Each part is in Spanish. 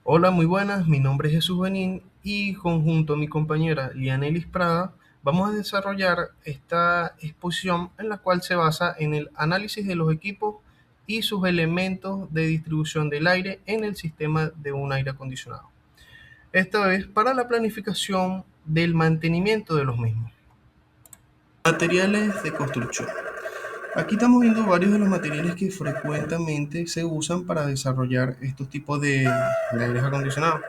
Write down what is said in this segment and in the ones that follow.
Hola, muy buenas. Mi nombre es Jesús Benín y conjunto a mi compañera Lianelis Prada vamos a desarrollar esta exposición en la cual se basa en el análisis de los equipos y sus elementos de distribución del aire en el sistema de un aire acondicionado. Esta vez para la planificación del mantenimiento de los mismos. Materiales de construcción. Aquí estamos viendo varios de los materiales que frecuentemente se usan para desarrollar estos tipos de aires acondicionados.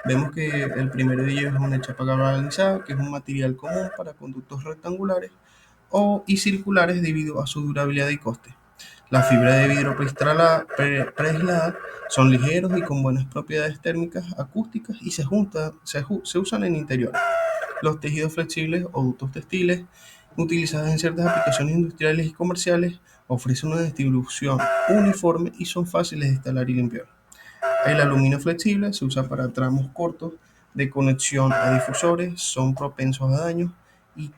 Vemos que el primero de ellos es una chapa galvanizada, que es un material común para conductos rectangulares y circulares debido a su durabilidad y coste. Las fibras de vidrio preaisladas son ligeros y con buenas propiedades térmicas, acústicas y se usan en interiores. Los tejidos flexibles o ductos textiles, utilizados en ciertas aplicaciones industriales y comerciales, ofrecen una distribución uniforme y son fáciles de instalar y limpiar. El aluminio flexible se usa para tramos cortos de conexión a difusores, son propensos a daños y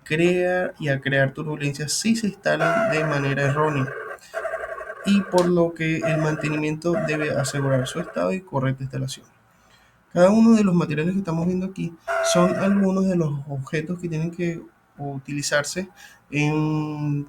a crear turbulencias si se instalan de manera errónea, y por lo que el mantenimiento debe asegurar su estado y correcta instalación. Cada uno de los materiales que estamos viendo aquí son algunos de los objetos que tienen que utilizarse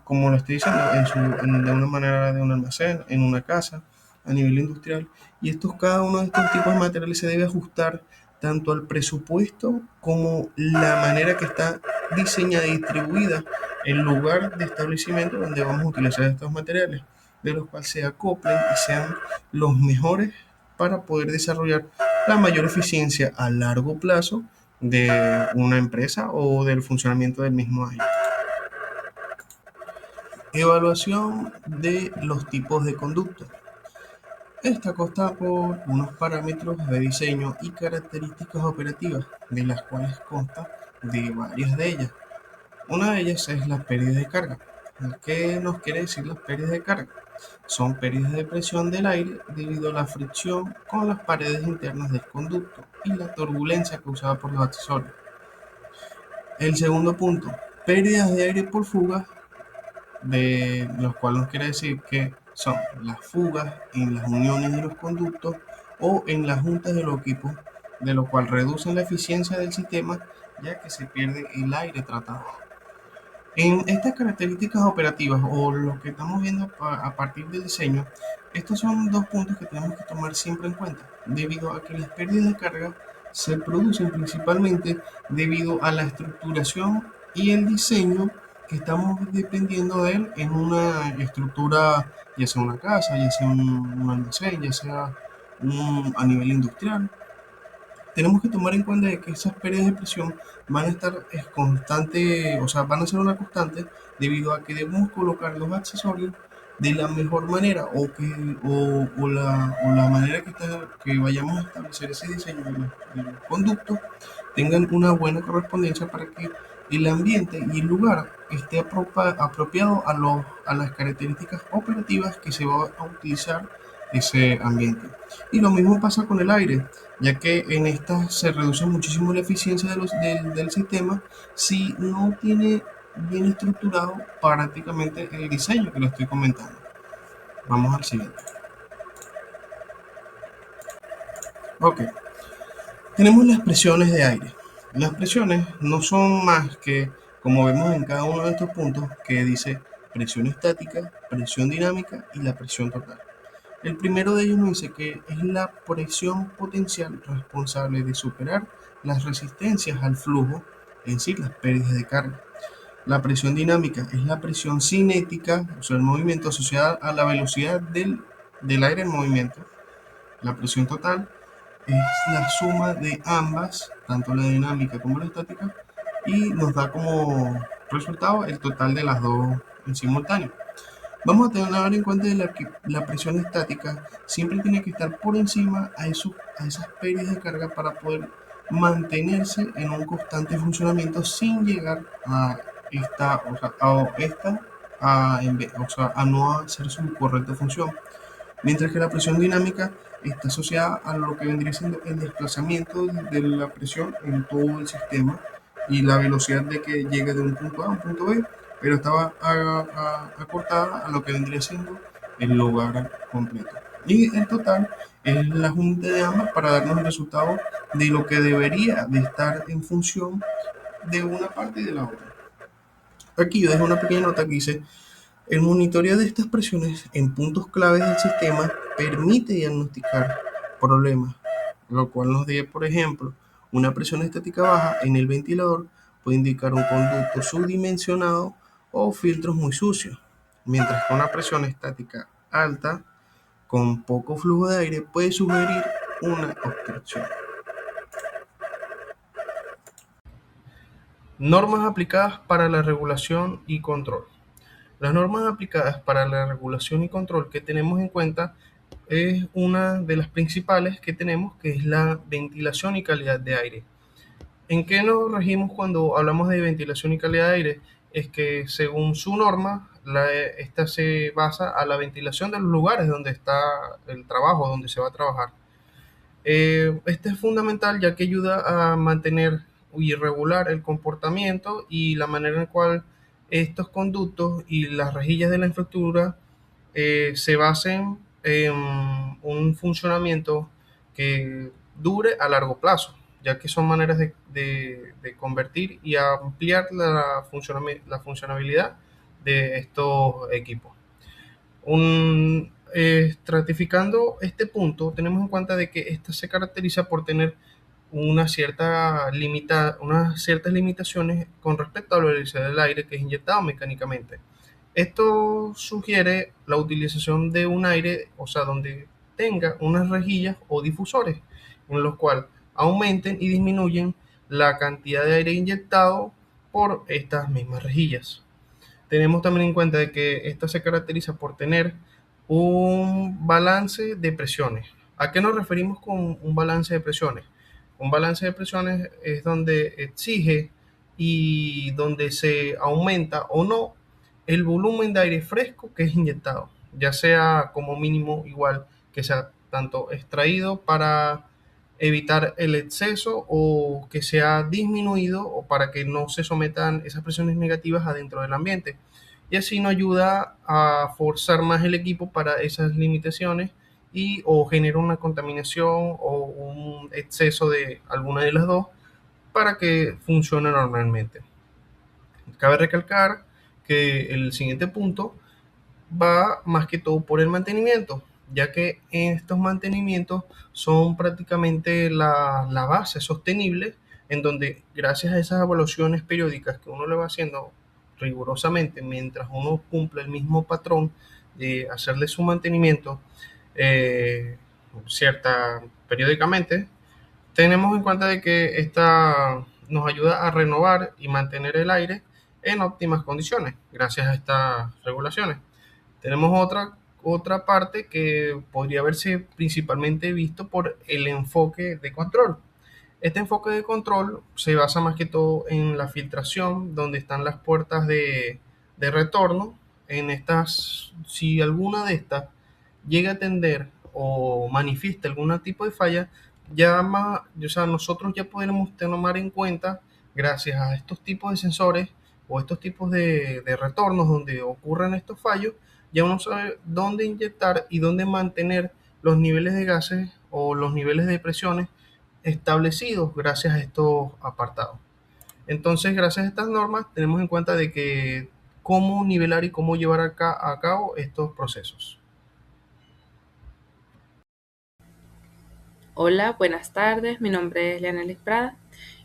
como lo estoy diciendo, de una manera de un almacén, en una casa, a nivel industrial. Y cada uno de estos tipos de materiales se debe ajustar tanto al presupuesto como la manera que está diseñada y distribuida el lugar de establecimiento donde vamos a utilizar estos materiales, de los cuales se acoplen y sean los mejores para poder desarrollar la mayor eficiencia a largo plazo de una empresa o del funcionamiento del mismo año. Evaluación de los tipos de conducto. Esta consta por unos parámetros de diseño y características operativas, de las cuales consta de varias de ellas. Una de ellas es la pérdida de carga. ¿Qué nos quiere decir las pérdidas de carga? Son pérdidas de presión del aire debido a la fricción con las paredes internas del conducto y la turbulencia causada por los accesorios. El segundo punto, pérdidas de aire por fugas, de los cuales nos quiere decir que son las fugas en las uniones de los conductos o en las juntas de los equipos, de lo cual reducen la eficiencia del sistema ya que se pierde el aire tratado. En estas características operativas o lo que estamos viendo a partir del diseño, estos son dos puntos que tenemos que tomar siempre en cuenta, debido a que las pérdidas de carga se producen principalmente debido a la estructuración y el diseño que estamos dependiendo de él en una estructura, ya sea una casa, ya sea un almacén, ya sea a nivel industrial. Tenemos que tomar en cuenta de que esas pérdidas de presión van a estar constante, o sea, van a ser una constante debido a que debemos colocar los accesorios de la mejor manera o la manera que vayamos a establecer ese diseño de los conductos tengan una buena correspondencia para que el ambiente y el lugar esté apropiado a las características operativas que se va a utilizar ese ambiente. Y lo mismo pasa con el aire, ya que en esta se reduce muchísimo la eficiencia del sistema si no tiene bien estructurado prácticamente el diseño que lo estoy comentando. Vamos al siguiente. Ok, tenemos las presiones de aire. Las presiones no son más que, como vemos en cada uno de estos puntos, que dice presión estática, presión dinámica y la presión total. El primero de ellos nos dice que es la presión potencial responsable de superar las resistencias al flujo, es decir, las pérdidas de carga. La presión dinámica es la presión cinética, o sea, el movimiento asociada a la velocidad del aire en movimiento. La presión total es la suma de ambas, tanto la dinámica como la estática, y nos da como resultado el total de las dos en simultáneo. Vamos a tener en cuenta de que la presión estática siempre tiene que estar por encima a esas pérdidas de carga para poder mantenerse en un constante funcionamiento sin llegar a a no hacer su correcta función. Mientras que la presión dinámica está asociada a lo que vendría siendo el desplazamiento de la presión en todo el sistema y la velocidad de que llegue de un punto A a un punto B, pero estaba acortada a lo que vendría siendo el lugar completo. Y en total es la junta de ambas para darnos el resultado de lo que debería de estar en función de una parte y de la otra. Aquí yo dejo una pequeña nota que dice: el monitoreo de estas presiones en puntos claves del sistema permite diagnosticar problemas, lo cual nos dice, por ejemplo, una presión estática baja en el ventilador puede indicar un conducto subdimensionado o filtros muy sucios, mientras que una presión estática alta con poco flujo de aire puede sugerir una obstrucción. Normas aplicadas para la regulación y control. Las normas aplicadas para la regulación y control que tenemos en cuenta es una de las principales que tenemos, que es la ventilación y calidad de aire. ¿En qué nos regimos cuando hablamos de ventilación y calidad de aire? Es que según su norma, esta se basa a la ventilación de los lugares donde está el trabajo, donde se va a trabajar. Este es fundamental ya que ayuda a mantener y regular el comportamiento y la manera en la cual estos conductos y las rejillas de la infraestructura se basen en un funcionamiento que dure a largo plazo, ya que son maneras de convertir y ampliar la funcionabilidad de estos equipos. Estratificando este punto, tenemos en cuenta de que esta se caracteriza por tener unas ciertas limitaciones con respecto a la velocidad del aire que es inyectado mecánicamente. Esto sugiere la utilización de un aire, o sea, donde tenga unas rejillas o difusores, en los cuales aumenten y disminuyen la cantidad de aire inyectado por estas mismas rejillas. Tenemos también en cuenta de que esta se caracteriza por tener un balance de presiones. ¿A qué nos referimos con un balance de presiones? Un balance de presiones es donde exige y donde se aumenta o no el volumen de aire fresco que es inyectado, ya sea como mínimo igual que sea tanto extraído para evitar el exceso o que sea disminuido o para que no se sometan esas presiones negativas adentro del ambiente. Y así nos ayuda a forzar más el equipo para esas limitaciones y o genera una contaminación o un exceso de alguna de las dos para que funcione normalmente. Cabe recalcar que el siguiente punto va más que todo por el mantenimiento, ya que estos mantenimientos son prácticamente la base sostenible en donde gracias a esas evaluaciones periódicas que uno le va haciendo rigurosamente mientras uno cumple el mismo patrón de hacerle su mantenimiento eh, cierta periódicamente, tenemos en cuenta de que esta nos ayuda a renovar y mantener el aire en óptimas condiciones gracias a estas regulaciones. Tenemos otra parte que podría verse principalmente visto por el enfoque de control. Este enfoque de control se basa más que todo en la filtración, donde están las puertas de retorno. En estas, si alguna de estas llega a tender o manifiesta algún tipo de falla, o sea, nosotros ya podremos tomar en cuenta, gracias a estos tipos de sensores o estos tipos de retornos donde ocurren estos fallos, ya uno sabe dónde inyectar y dónde mantener los niveles de gases o los niveles de presiones establecidos gracias a estos apartados. Entonces, gracias a estas normas, tenemos en cuenta de que cómo nivelar y cómo llevar a cabo estos procesos. Hola, buenas tardes. Mi nombre es Lianelis Prada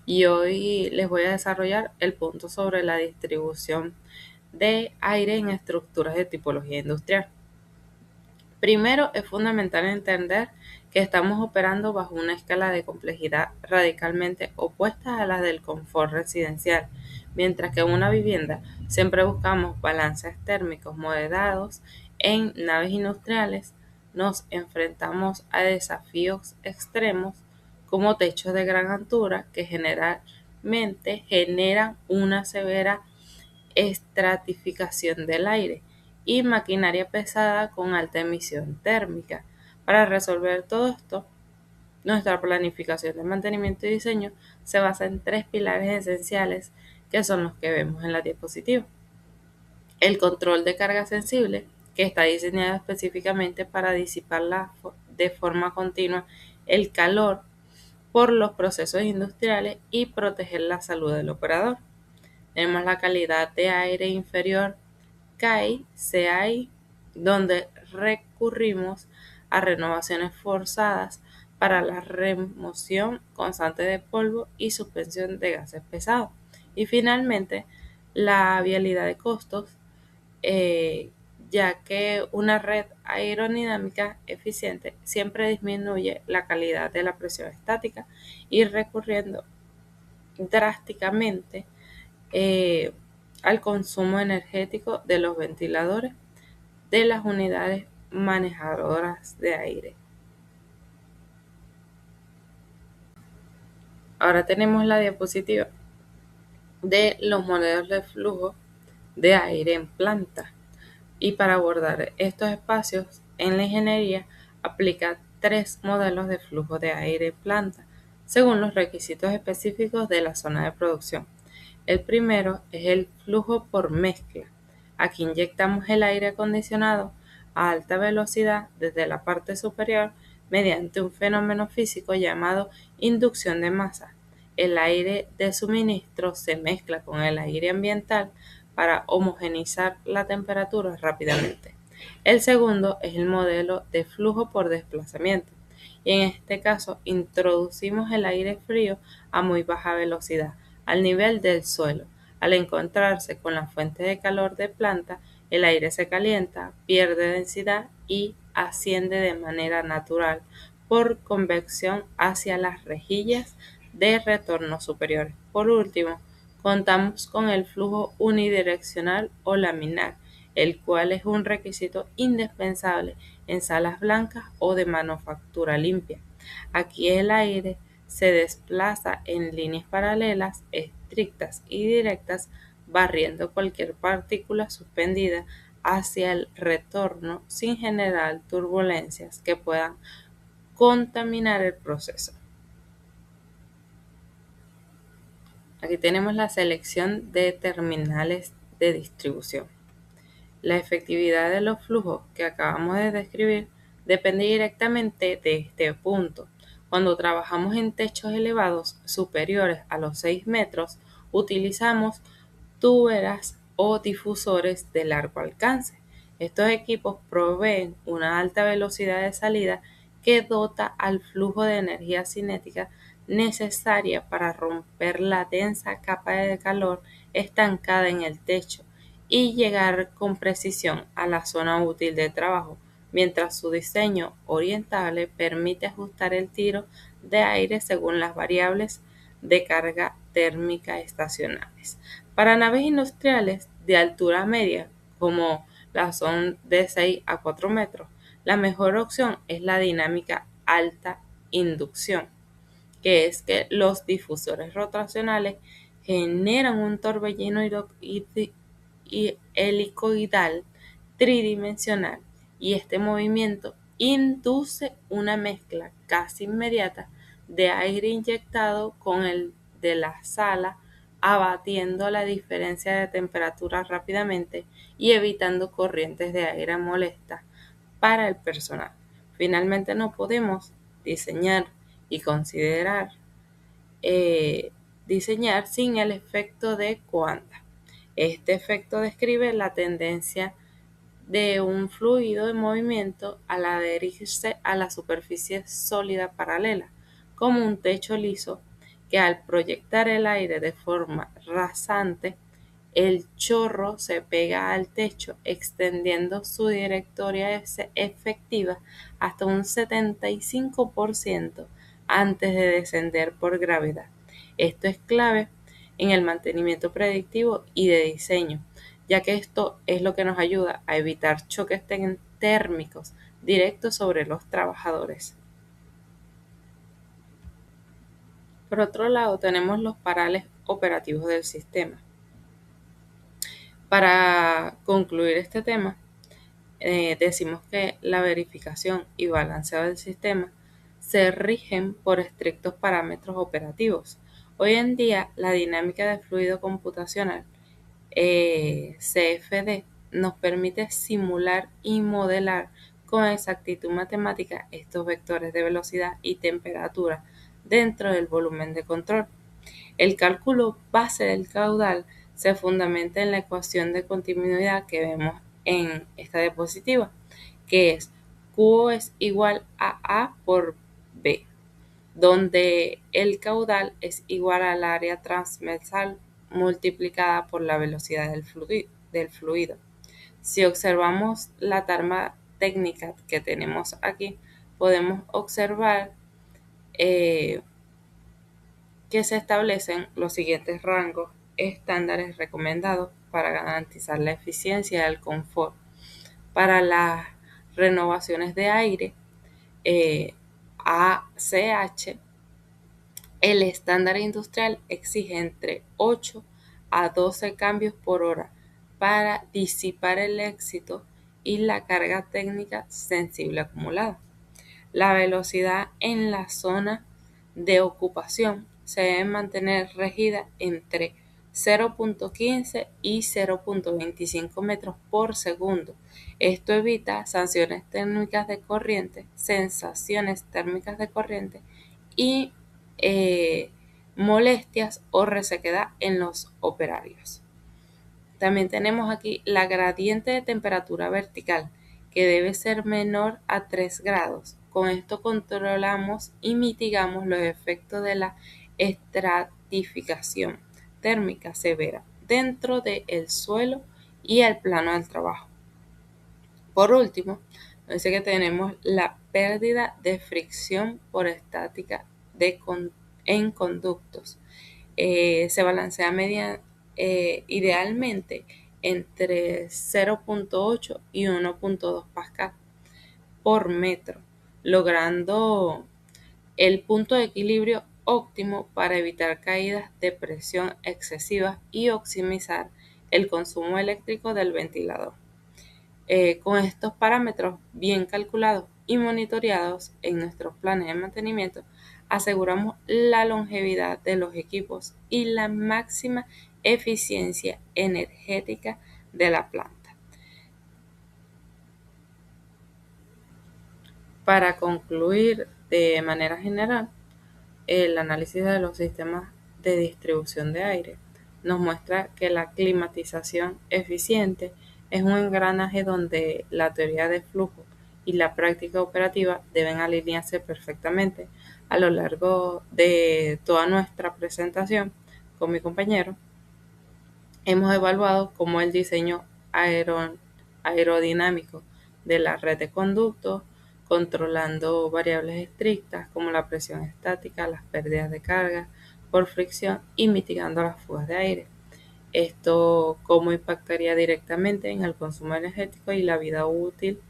y hoy les voy a desarrollar el punto sobre la distribución de aire en estructuras de tipología industrial. Primero, es fundamental entender que estamos operando bajo una escala de complejidad radicalmente opuesta a la del confort residencial, mientras que en una vivienda siempre buscamos balances térmicos moderados. En naves industriales nos enfrentamos a desafíos extremos como techos de gran altura que generalmente generan una severa estratificación del aire y maquinaria pesada con alta emisión térmica. Para resolver todo esto, nuestra planificación de mantenimiento y diseño se basa en tres pilares esenciales que son los que vemos en la diapositiva. El control de carga sensible, que está diseñado específicamente para disipar de forma continua el calor por los procesos industriales y proteger la salud del operador. Tenemos la calidad de aire inferior CAI, donde recurrimos a renovaciones forzadas para la remoción constante de polvo y suspensión de gases pesados. Y finalmente, la vialidad de costos, eh, ya que una red aerodinámica eficiente siempre disminuye la calidad de la presión estática y recurriendo drásticamente eh, al consumo energético de los ventiladores de las unidades manejadoras de aire. Ahora tenemos la diapositiva de los modelos de flujo de aire en planta. Y para abordar estos espacios en la ingeniería aplica tres modelos de flujo de aire en planta según los requisitos específicos de la zona de producción. El primero es el flujo por mezcla. Aquí inyectamos el aire acondicionado a alta velocidad desde la parte superior mediante un fenómeno físico llamado inducción de masa. El aire de suministro se mezcla con el aire ambiental para homogeneizar la temperatura rápidamente. El segundo es el modelo de flujo por desplazamiento, y en este caso introducimos el aire frío a muy baja velocidad, al nivel del suelo. Al encontrarse con la fuente de calor de planta, el aire se calienta, pierde densidad y asciende de manera natural por convección hacia las rejillas de retorno superiores. Por último, contamos con el flujo unidireccional o laminar, el cual es un requisito indispensable en salas blancas o de manufactura limpia. Aquí el aire se desplaza en líneas paralelas, estrictas y directas, barriendo cualquier partícula suspendida hacia el retorno sin generar turbulencias que puedan contaminar el proceso. Aquí tenemos la selección de terminales de distribución. La efectividad de los flujos que acabamos de describir depende directamente de este punto. Cuando trabajamos en techos elevados superiores a los 6 metros, utilizamos tuberas o difusores de largo alcance. Estos equipos proveen una alta velocidad de salida que dota al flujo de energía cinética necesaria para romper la densa capa de calor estancada en el techo y llegar con precisión a la zona útil de trabajo, mientras su diseño orientable permite ajustar el tiro de aire según las variables de carga térmica estacionales. Para naves industriales de altura media, como las son de 6 a 4 metros, la mejor opción es la dinámica alta inducción, que es que los difusores rotacionales generan un torbellino helicoidal tridimensional, y este movimiento induce una mezcla casi inmediata de aire inyectado con el de la sala, abatiendo la diferencia de temperatura rápidamente y evitando corrientes de aire molestas para el personal. Finalmente, no podemos diseñar y considerar diseñar sin el efecto de Coanda. Este efecto describe la tendencia de un fluido en movimiento al adherirse a la superficie sólida paralela, como un techo liso que al proyectar el aire de forma rasante, el chorro se pega al techo extendiendo su trayectoria efectiva hasta un 75% antes de descender por gravedad. Esto es clave en el mantenimiento predictivo y de diseño, ya que esto es lo que nos ayuda a evitar choques térmicos directos sobre los trabajadores. Por otro lado, tenemos los parales operativos del sistema. Para concluir este tema, decimos que la verificación y balanceo del sistema se rigen por estrictos parámetros operativos. Hoy en día, la dinámica de fluido computacional, CFD, nos permite simular y modelar con exactitud matemática estos vectores de velocidad y temperatura dentro del volumen de control. El cálculo base del caudal se fundamenta en la ecuación de continuidad que vemos en esta diapositiva, que es Q es igual a A por B, donde el caudal es igual al área transversal multiplicada por la velocidad del fluido. Si observamos la tabla técnica que tenemos aquí, podemos observar eh, que se establecen los siguientes rangos estándares recomendados para garantizar la eficiencia y el confort. Para las renovaciones de aire, ACH, el estándar industrial exige entre 8 a 12 cambios por hora para disipar el éxito y la carga técnica sensible acumulada. La velocidad en la zona de ocupación se debe mantener regida entre 0.15 y 0.25 metros por segundo. Esto evita sanciones térmicas de corriente, sensaciones térmicas de corriente y eh, molestias o resequedad en los operarios. También tenemos aquí la gradiente de temperatura vertical, que debe ser menor a 3 grados. Con esto controlamos y mitigamos los efectos de la estratificación térmica severa dentro del suelo y el plano del trabajo. Por último, dice que tenemos la pérdida de fricción por estática en conductos. Se balancea idealmente entre 0.8 y 1.2 pascal por metro, logrando el punto de equilibrio óptimo para evitar caídas de presión excesivas y optimizar el consumo eléctrico del ventilador. Con estos parámetros bien calculados y monitoreados en nuestros planes de mantenimiento, aseguramos la longevidad de los equipos y la máxima eficiencia energética de la planta. Para concluir de manera general, el análisis de los sistemas de distribución de aire nos muestra que la climatización eficiente es un engranaje donde la teoría de flujo y la práctica operativa deben alinearse perfectamente. A lo largo de toda nuestra presentación con mi compañero, hemos evaluado cómo el diseño aerodinámico de la red de conductos, controlando variables estrictas como la presión estática, las pérdidas de carga por fricción y mitigando las fugas de aire. Esto cómo impactaría directamente en el consumo energético y la vida útil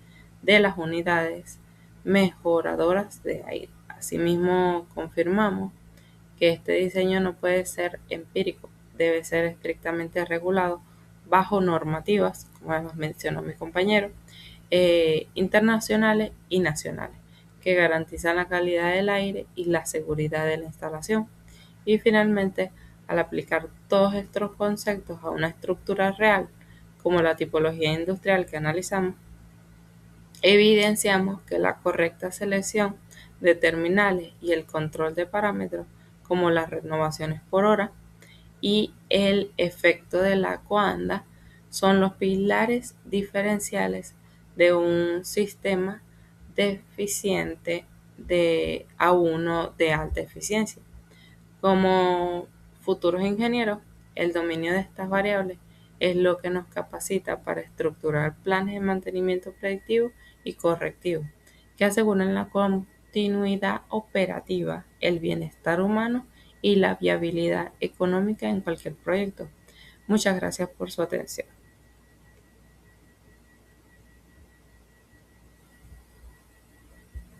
de las unidades mejoradoras de aire. Asimismo, confirmamos que este diseño no puede ser empírico, debe ser estrictamente regulado bajo normativas, como nos mencionó mi compañero, internacionales y nacionales, que garantizan la calidad del aire y la seguridad de la instalación. Y finalmente, al aplicar todos estos conceptos a una estructura real, como la tipología industrial que analizamos, evidenciamos que la correcta selección de terminales y el control de parámetros como las renovaciones por hora y el efecto de la coanda son los pilares diferenciales de un sistema deficiente a uno de alta eficiencia. Como futuros ingenieros, el dominio de estas variables es lo que nos capacita para estructurar planes de mantenimiento predictivo y correctivo que aseguren la continuidad operativa, el bienestar humano y la viabilidad económica en cualquier proyecto. Muchas gracias por su atención.